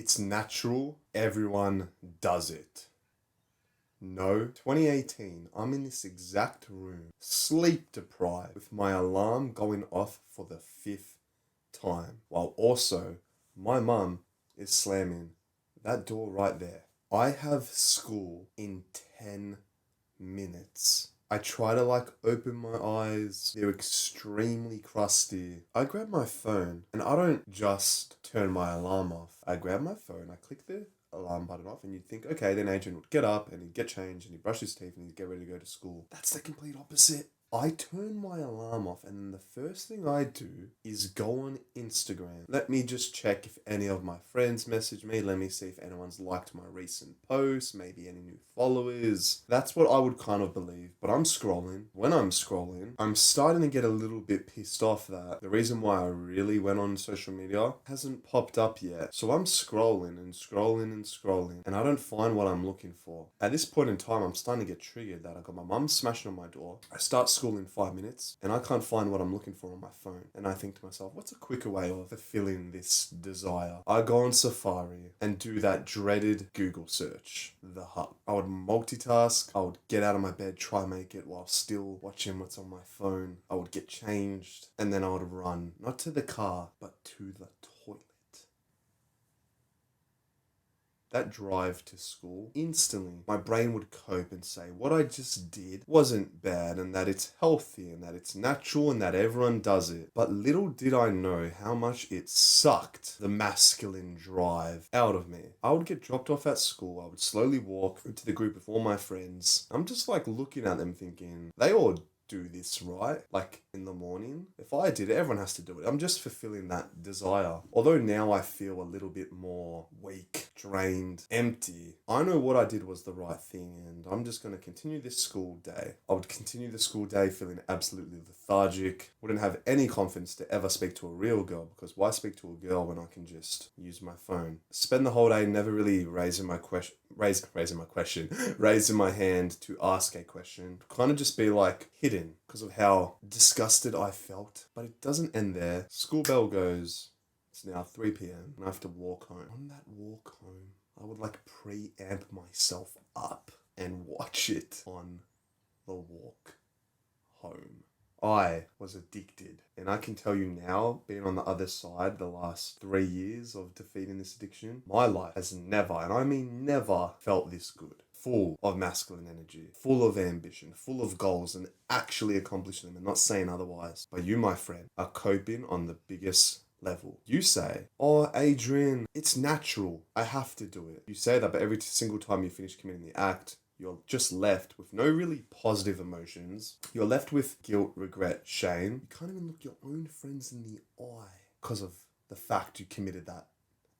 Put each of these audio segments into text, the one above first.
It's natural. Everyone does it. No, 2018, I'm in this exact room, sleep deprived, with my alarm going off for the 5th time, while also my mum is slamming that door right there. I have school in 10 minutes. I try to open my eyes. They're extremely crusty. I grab my phone and I don't just turn my alarm off. I grab my phone, I click the alarm button off, and you'd think, okay, then Adrian would get up and he'd get changed and he'd brush his teeth and he'd get ready to go to school. That's the complete opposite. I turn my alarm off, and then the first thing I do is go on Instagram. Let me just check if any of my friends message me. Let me see if anyone's liked my recent posts, maybe any new followers. That's what I would kind of believe. But I'm scrolling. When I'm scrolling, I'm starting to get a little bit pissed off that the reason why I really went on social media hasn't popped up yet. So I'm scrolling and scrolling and scrolling, and I don't find what I'm looking for. At this point in time, I'm starting to get triggered that I got my mum smashing on my door. I start school in 5 minutes and I can't find what I'm looking for on my phone. And I think to myself, what's a quicker way of fulfilling this desire? I go on Safari and do that dreaded Google search, the hub. I would multitask. I would get out of my bed, try and make it while still watching what's on my phone. I would get changed, and then I would run, not to the car, but to the toilet. That drive to school, instantly, my brain would cope and say what I just did wasn't bad, and that it's healthy, and that it's natural, and that everyone does it. But little did I know how much it sucked the masculine drive out of me. I would get dropped off at school. I would slowly walk into the group with all my friends. I'm just looking at them thinking, they all do this, right? In the morning. If I did it, everyone has to do it. I'm just fulfilling that desire. Although now I feel a little bit more weak, drained, empty, I know what I did was the right thing, and I'm just going to continue this school day. I would continue the school day feeling absolutely lethargic, wouldn't have any confidence to ever speak to a real girl, because why speak to a girl when I can just use my phone? Spend the whole day never really raising my hand to ask a question. Kind of just be hidden because of how disgusted I felt. But it doesn't end there. School bell goes. It's now 3 p.m. and I have to walk home. On that walk home, I would preamp myself up and watch it on the walk home. I was addicted, and I can tell you now, being on the other side the last 3 years of defeating this addiction, my life has never, and I mean never, felt this good. Full of masculine energy, full of ambition, full of goals, and actually accomplishing them, and not saying otherwise. But you, my friend, are coping on the biggest level. You say, oh, Adrian, it's natural. I have to do it. You say that, but every single time you finish committing the act, you're just left with no really positive emotions. You're left with guilt, regret, shame. You can't even look your own friends in the eye because of the fact you committed that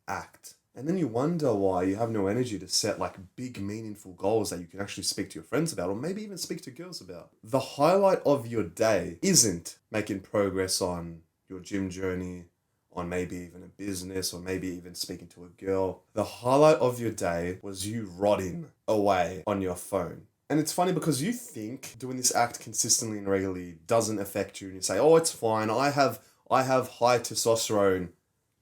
act. And then you wonder why you have no energy to set big, meaningful goals that you can actually speak to your friends about, or maybe even speak to girls about. The highlight of your day isn't making progress on your gym journey, on maybe even a business, or maybe even speaking to a girl. The highlight of your day was you rotting away on your phone. And it's funny because you think doing this act consistently and regularly doesn't affect you, and you say, oh, it's fine. I have high testosterone.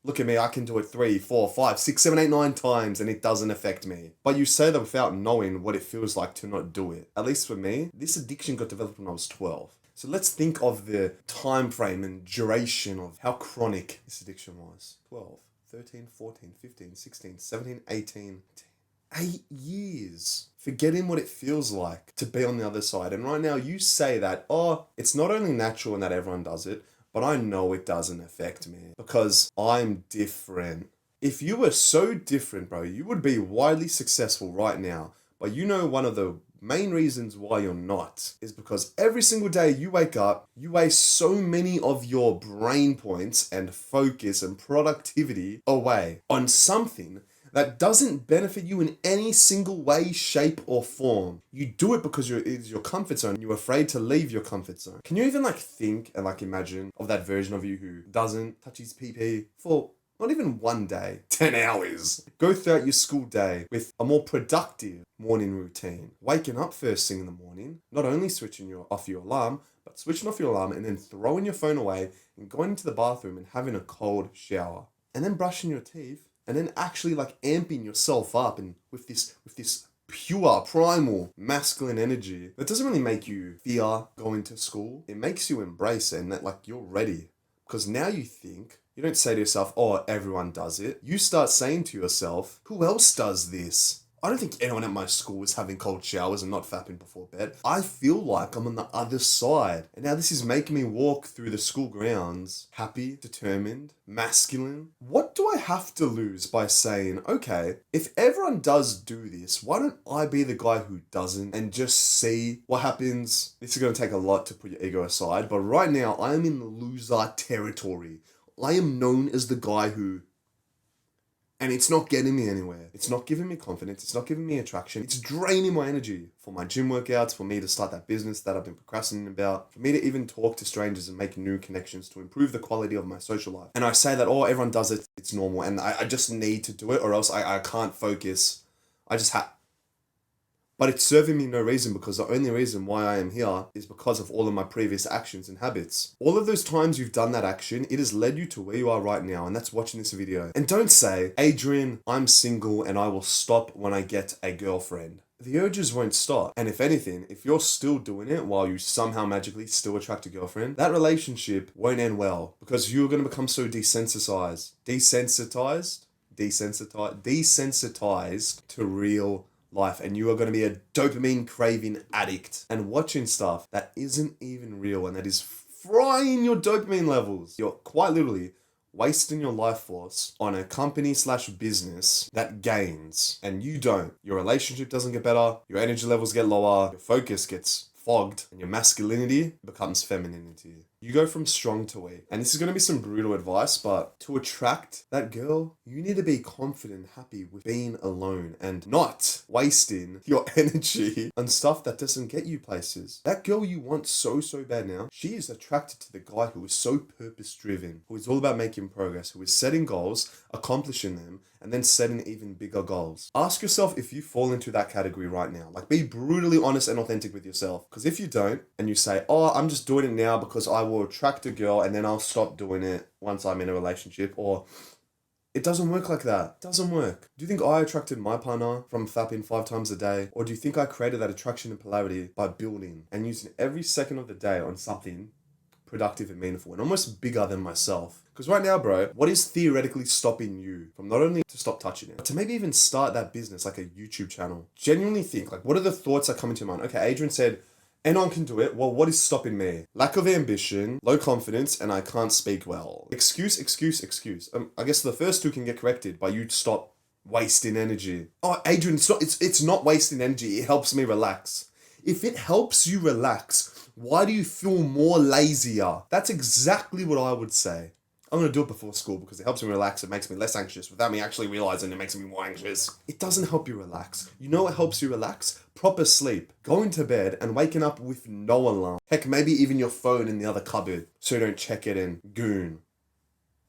Look at me, I can do it 3, 4, 5, 6, 7, 8, 9 times and it doesn't affect me. But you say that without knowing what it feels like to not do it. At least for me, this addiction got developed when I was 12. So let's think of the time frame and duration of how chronic this addiction was. 12, 13, 14, 15, 16, 17, 18, 8 years. Forgetting what it feels like to be on the other side. And right now you say that, oh, it's not only natural and that everyone does it, but I know it doesn't affect me because I'm different. If you were so different, bro, you would be widely successful right now. But you know one of the main reasons why you're not is because every single day you wake up, you waste so many of your brain points and focus and productivity away on something that doesn't benefit you in any single way, shape, or form. You do it because it's your comfort zone. You're afraid to leave your comfort zone. Can you even think and imagine of that version of you who doesn't touch his pee for not even 1 day, 10 hours? Go throughout your school day with a more productive morning routine. Waking up first thing in the morning, not only switching off your alarm, but switching off your alarm and then throwing your phone away and going into the bathroom and having a cold shower. And then brushing your teeth and then actually like amping yourself up and with this pure primal masculine energy that doesn't really make you fear going to school. It makes you embrace it and that like you're ready. Because now you don't say to yourself, oh, everyone does it. You start saying to yourself, who else does this? I don't think anyone at my school is having cold showers and not fapping before bed. I feel like I'm on the other side. And now this is making me walk through the school grounds happy, determined, masculine. What do I have to lose by saying, okay, if everyone does do this, why don't I be the guy who doesn't and just see what happens? This is going to take a lot to put your ego aside, but right now I am in the loser territory. I am known as the guy who... And it's not getting me anywhere. It's not giving me confidence. It's not giving me attraction. It's draining my energy for my gym workouts, for me to start that business that I've been procrastinating about, for me to even talk to strangers and make new connections to improve the quality of my social life. And I say that, oh, everyone does it. It's normal. And I just need to do it or else I can't focus. I just have... But it's serving me no reason because the only reason why I am here is because of all of my previous actions and habits. All of those times you've done that action, it has led you to where you are right now, and that's watching this video. And don't say, Adrian, I'm single and I will stop when I get a girlfriend. The urges won't stop. And if anything, if you're still doing it while you somehow magically still attract a girlfriend, that relationship won't end well because you're going to become so desensitized to real life, and you are going to be a dopamine craving addict and watching stuff that isn't even real and that is frying your dopamine levels. You're quite literally wasting your life force on a company/business that gains and you don't. Your relationship doesn't get better, your energy levels get lower, your focus gets fogged, and your masculinity becomes femininity. You go from strong to weak. And this is going to be some brutal advice, but to attract that girl, you need to be confident and happy with being alone and not wasting your energy on stuff that doesn't get you places. That girl you want so bad now, she is attracted to the guy who is so purpose-driven, who is all about making progress, who is setting goals, accomplishing them, and then setting even bigger goals. Ask yourself if you fall into that category right now. Like, be brutally honest and authentic with yourself. Because if you don't, and you say, oh, I'm just doing it now because I will attract a girl and then I'll stop doing it once I'm in a relationship, or it doesn't work like that. It doesn't work. Do you think I attracted my partner from fapping 5 times a day? Or do you think I created that attraction and polarity by building and using every second of the day on something productive and meaningful and almost bigger than myself? Because right now, bro, what is theoretically stopping you from not only to stop touching it, but to maybe even start that business like a YouTube channel? Genuinely think, like, what are the thoughts that come into your mind? Okay, Adrian said, anyone can do it. Well, what is stopping me? Lack of ambition, low confidence, and I can't speak well. Excuse. I guess the first 2 can get corrected by you stop wasting energy. Oh, Adrian, it's not wasting energy. It helps me relax. If it helps you relax, why do you feel more lazier? That's exactly what I would say. I'm going to do it before school because it helps me relax. It makes me less anxious without me actually realizing it makes me more anxious. It doesn't help you relax. You know what helps you relax? Proper sleep. Going to bed and waking up with no alarm. Heck, maybe even your phone in the other cupboard so you don't check it and goon.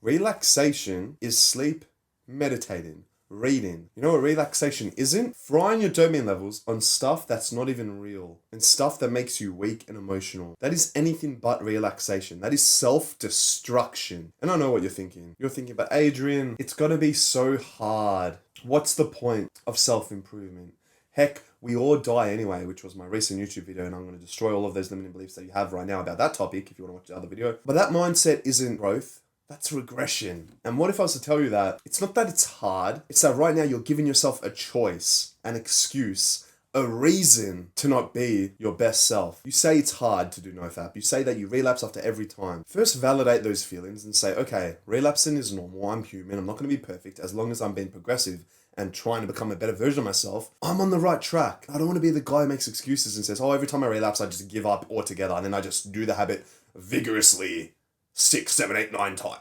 Relaxation is sleep, meditating, reading. You know what relaxation isn't? Frying your dopamine levels on stuff that's not even real and stuff that makes you weak and emotional. That is anything but relaxation. That is self-destruction. And I know what you're thinking. You're thinking, but Adrian, it's gotta be so hard. What's the point of self-improvement? Heck, we all die anyway, which was my recent YouTube video, and I'm going to destroy all of those limiting beliefs that you have right now about that topic if you want to watch the other video. But that mindset isn't growth. That's regression. And what if I was to tell you that it's not that it's hard, it's that right now you're giving yourself a choice, an excuse, a reason to not be your best self. You say it's hard to do NoFap. You say that you relapse after every time. First, validate those feelings and say, okay, relapsing is normal. I'm human. I'm not going to be perfect. As long as I'm being progressive and trying to become a better version of myself, I'm on the right track. I don't want to be the guy who makes excuses and says, oh, every time I relapse, I just give up altogether. And then I just do the habit vigorously 6, 7, 8, 9 times.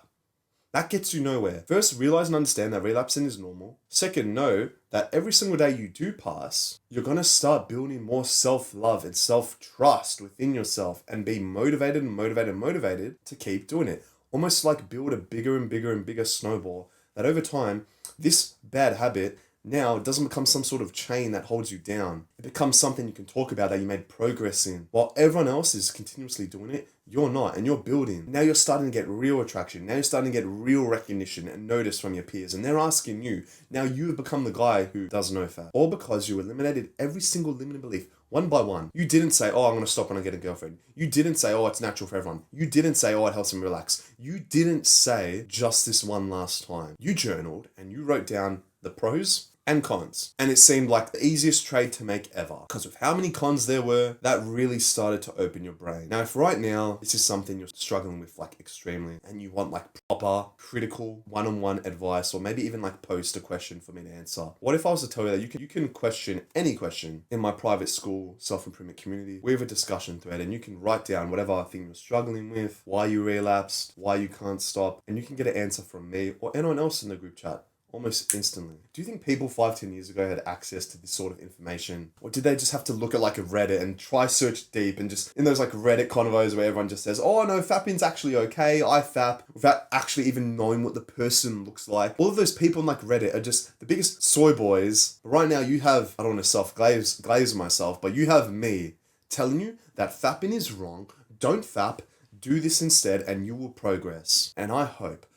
That gets you nowhere. First, realize and understand that relapsing is normal. Second, know that every single day you do pass, you're going to start building more self-love and self-trust within yourself and be motivated to keep doing it. Almost like build a bigger and bigger and bigger snowball that over time, this bad habit Now it doesn't become some sort of chain that holds you down. It becomes something you can talk about that you made progress in. While everyone else is continuously doing it, you're not, and you're building. Now you're starting to get real attraction. Now you're starting to get real recognition and notice from your peers, and they're asking you. Now you have become the guy who does NoFap. All because you eliminated every single limiting belief one by one. You didn't say, oh, I'm going to stop when I get a girlfriend. You didn't say, oh, it's natural for everyone. You didn't say, oh, it helps them relax. You didn't say just this one last time. You journaled and you wrote down the pros and cons. And it seemed like the easiest trade to make ever. Because of how many cons there were, that really started to open your brain. Now, if right now, this is something you're struggling with like extremely, and you want like proper, critical, one-on-one advice, or maybe even like post a question for me to answer. What if I was to tell you that you can question any question in my private school self-improvement community? We have a discussion thread and you can write down whatever thing you're struggling with, why you relapsed, why you can't stop, and you can get an answer from me or anyone else in the group chat almost instantly. Do you think people 5-10 years ago had access to this sort of information? Or did they just have to look at like a Reddit and try search deep and just in those like Reddit convos where everyone just says, oh no, fapping's actually okay, I fap, without actually even knowing what the person looks like? All of those people on like Reddit are just the biggest soy boys. But right now you have, I don't want to self-glaze myself, but you have me telling you that fapping is wrong, don't fap, do this instead and you will progress. And I hope,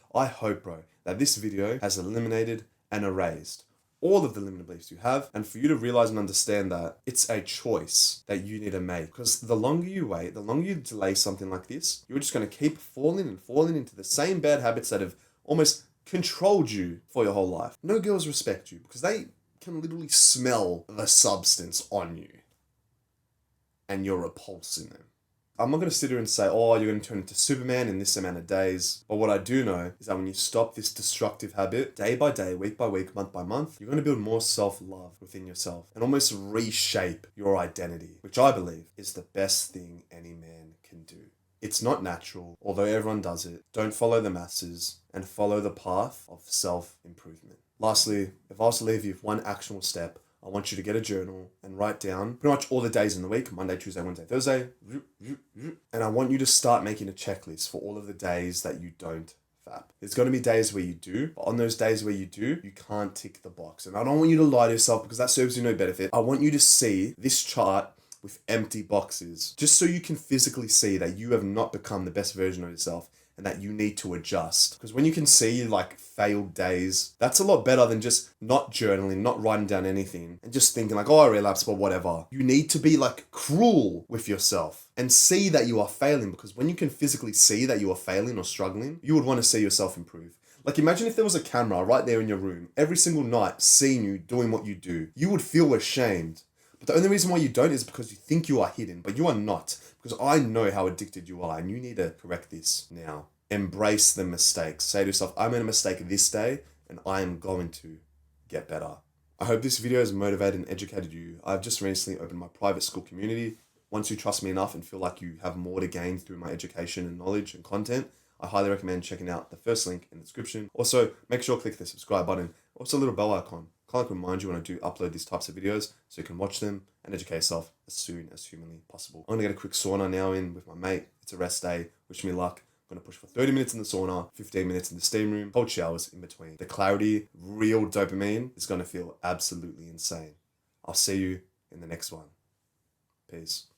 bro, that this video has eliminated and erased all of the limiting beliefs you have, and for you to realize and understand that it's a choice that you need to make. Because the longer you wait, the longer you delay something like this, you're just going to keep falling into the same bad habits that have almost controlled you for your whole life. No girls respect you because they can literally smell the substance on you and you're repulsing them. I'm not going to sit here and say, oh, you're going to turn into Superman in this amount of days. But what I do know is that when you stop this destructive habit, day by day, week by week, month by month, you're going to build more self-love within yourself and almost reshape your identity, which I believe is the best thing any man can do. It's not natural, although everyone does it. Don't follow the masses and follow the path of self-improvement. Lastly, if I was to leave you with one actionable step, I want you to get a journal and write down pretty much all the days in the week, Monday, Tuesday, Wednesday, Thursday, and I want you to start making a checklist for all of the days that you don't fap. There's going to be days where you do, but on those days where you do, you can't tick the box. And I don't want you to lie to yourself because that serves you no benefit. I want you to see this chart with empty boxes, just so you can physically see that you have not become the best version of yourself and that you need to adjust. Because when you can see like failed days, that's a lot better than just not journaling, not writing down anything and just thinking like, oh, I relapsed, but whatever. You need to be like cruel with yourself and see that you are failing, because when you can physically see that you are failing or struggling, you would want to see yourself improve. Like imagine if there was a camera right there in your room every single night seeing you doing what you do. You would feel ashamed. But the only reason why you don't is because you think you are hidden, but you are not. Because I know how addicted you are and you need to correct this now. Embrace the mistakes. Say to yourself, I made a mistake this day and I am going to get better. I hope this video has motivated and educated you. I've just recently opened my private school community. Once you trust me enough and feel like you have more to gain through my education and knowledge and content, I highly recommend checking out the first link in the description. Also, make sure to click the subscribe button. Also, a little bell icon. Kind of remind you when I do upload these types of videos so you can watch them and educate yourself as soon as humanly possible. I'm going to get a quick sauna now in with my mate. It's a rest day. Wish me luck. I'm going to push for 30 minutes in the sauna, 15 minutes in the steam room, cold showers in between. The clarity, real dopamine is going to feel absolutely insane. I'll see you in the next one. Peace.